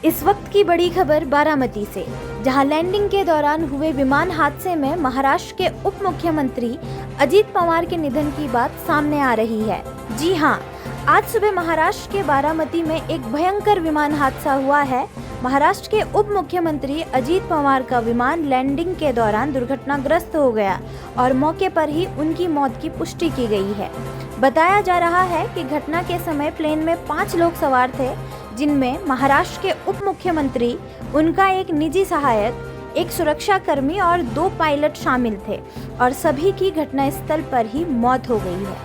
इस वक्त की बड़ी खबर बारामती से, जहां लैंडिंग के दौरान हुए विमान हादसे में महाराष्ट्र के उप मुख्यमंत्री अजीत पवार के निधन की बात सामने आ रही है। जी हां, आज सुबह महाराष्ट्र के बारामती में एक भयंकर विमान हादसा हुआ है। महाराष्ट्र के उप मुख्यमंत्री अजीत पवार का विमान लैंडिंग के दौरान दुर्घटनाग्रस्त हो गया और मौके पर ही उनकी मौत की पुष्टि की गई है। बताया जा रहा है कि घटना के समय प्लेन में 5 लोग सवार थे, जिनमें महाराष्ट्र के उप मुख्यमंत्री, उनका एक निजी सहायक, एक सुरक्षा कर्मी और 2 पायलट शामिल थे और सभी की घटनास्थल पर ही मौत हो गई है।